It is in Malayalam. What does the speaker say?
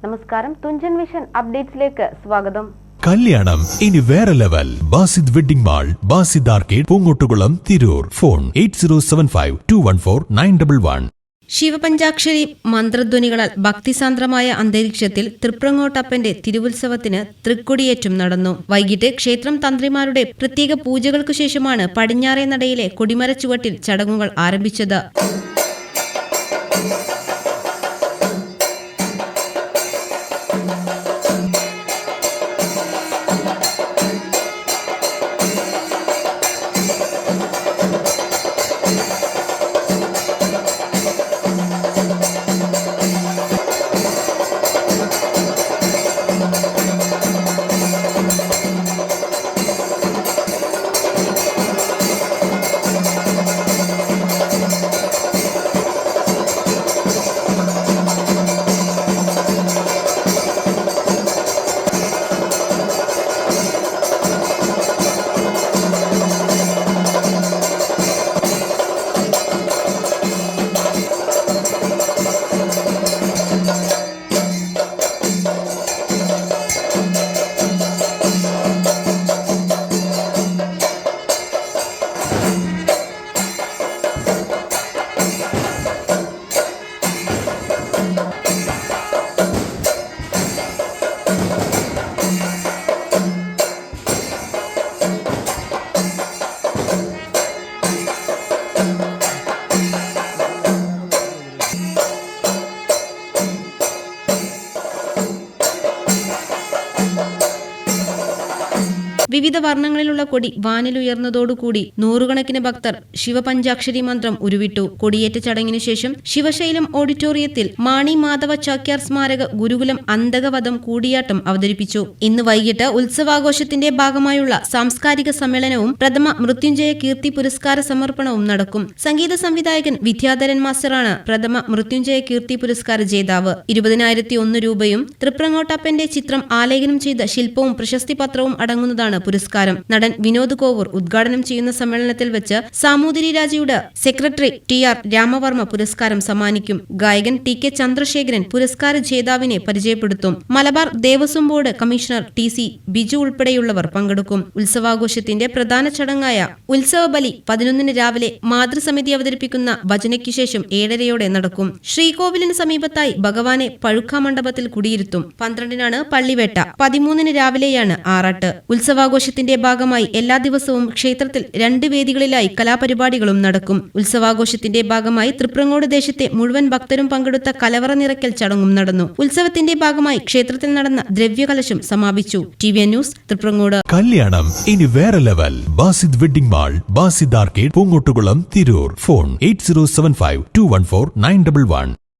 നമസ്കാരം, തുഞ്ചൻ വിഷൻ അപ്ഡേറ്റ്സിലേക്ക് സ്വാഗതം. കല്യാണം ഇനി വേറെ level. Basid wedding mall, Basid arcade, Poongottukulam, Tirur. Phone 8075214911. ശിവപഞ്ചാക്ഷരി മന്ത്രധ്വനികളാൽ ഭക്തിസാന്ദ്രമായ അന്തരീക്ഷത്തിൽ തൃപ്രങ്ങോട്ടപ്പന്റെ തിരുവുത്സവത്തിന് തൃക്കൊടിയേറ്റം നടന്നു. വൈകിട്ട് ക്ഷേത്രം തന്ത്രിമാരുടെ പ്രത്യേക പൂജകൾക്കു ശേഷമാണ് പടിഞ്ഞാറേ നടയിലെ കൊടിമരച്ചുവട്ടിൽ ചടങ്ങുകൾ ആരംഭിച്ചത്. വിവിധ വർണ്ണങ്ങളിലുള്ള കൊടി വാനിലുയർന്നതോടുകൂടി നൂറുകണക്കിന് ഭക്തർ ശിവപഞ്ചാക്ഷരി മന്ത്രം ഉരുവിട്ടു. കൊടിയേറ്റ ചടങ്ങിനു ശേഷം ശിവശൈലം ഓഡിറ്റോറിയത്തിൽ മാണി മാധവ ചാക്യാർ സ്മാരക ഗുരുകുലം അന്തകവധം കൂടിയാട്ടം അവതരിപ്പിച്ചു. ഇന്ന് വൈകിട്ട് ഉത്സവാഘോഷത്തിന്റെ ഭാഗമായുള്ള സാംസ്കാരിക സമ്മേളനവും പ്രഥമ മൃത്യുഞ്ജയ കീർത്തി പുരസ്കാര സമർപ്പണവും നടക്കും. സംഗീത സംവിധായകൻ വിദ്യാധരൻ മാസ്റ്ററാണ് പ്രഥമ മൃത്യുഞ്ജയ കീർത്തി പുരസ്കാര ജേതാവ്. 20,001 രൂപയും തൃപ്രങ്ങോട്ടപ്പന്റെ ചിത്രം ആലേഖനം ചെയ്ത ശില്പവും പ്രശസ്തി പത്രവും അടങ്ങുന്നതാണ് പുരസ്കാരം. നടൻ വിനോദ് കോവൂർ ഉദ്ഘാടനം ചെയ്യുന്ന സമ്മേളനത്തിൽ വെച്ച് സാമൂതിരി രാജയുടെ സെക്രട്ടറി TR രാമവർമ്മ പുരസ്കാരം സമ്മാനിക്കും. ഗായകൻ TK ചന്ദ്രശേഖരൻ പുരസ്കാര ജേതാവിനെ പരിചയപ്പെടുത്തും. Malabar Devaswom board commissioner TC Biju ഉൾപ്പെടെയുള്ളവർ പങ്കെടുക്കും. ഉത്സവാഘോഷത്തിന്റെ പ്രധാന ചടങ്ങായ ഉത്സവബലി 11 രാവിലെ മാതൃസമിതി അവതരിപ്പിക്കുന്ന ഭജനയ്ക്കു ശേഷം 7:30 നടക്കും. ശ്രീകോവിലിന് സമീപത്തായി ഭഗവാനെ പഴുക്കാമണ്ഡപത്തിൽ കുടിയിരുത്തും. 12-നാണ് പള്ളിവേട്ട. 13-ന് രാവിലെയാണ് ആറാട്ട്. ഉത്സവാഘോഷത്തിന്റെ ഭാഗമായി എല്ലാ ദിവസവും ക്ഷേത്രത്തിൽ 2 വേദികളിലായി കലാപരിപാടികളും നടക്കും. ഉത്സവാഘോഷത്തിന്റെ ഭാഗമായി തൃപ്രങ്ങോട് ദേശത്തെ മുഴുവൻ ഭക്തരും പങ്കെടുത്ത കലവറ നിറയ്ക്കൽ ചടങ്ങും നടന്നു. ഉത്സവത്തിന്റെ ഭാഗമായി ക്ഷേത്രത്തിൽ നടന്ന ദ്രവ്യകലശം സമാപിച്ചു. TVN news, Triprangode. കല്യാണം ഇനി വേറെ level. Basid wedding mall, Basid arcade, Poongottukulam, Tirur. Phone 8075214911.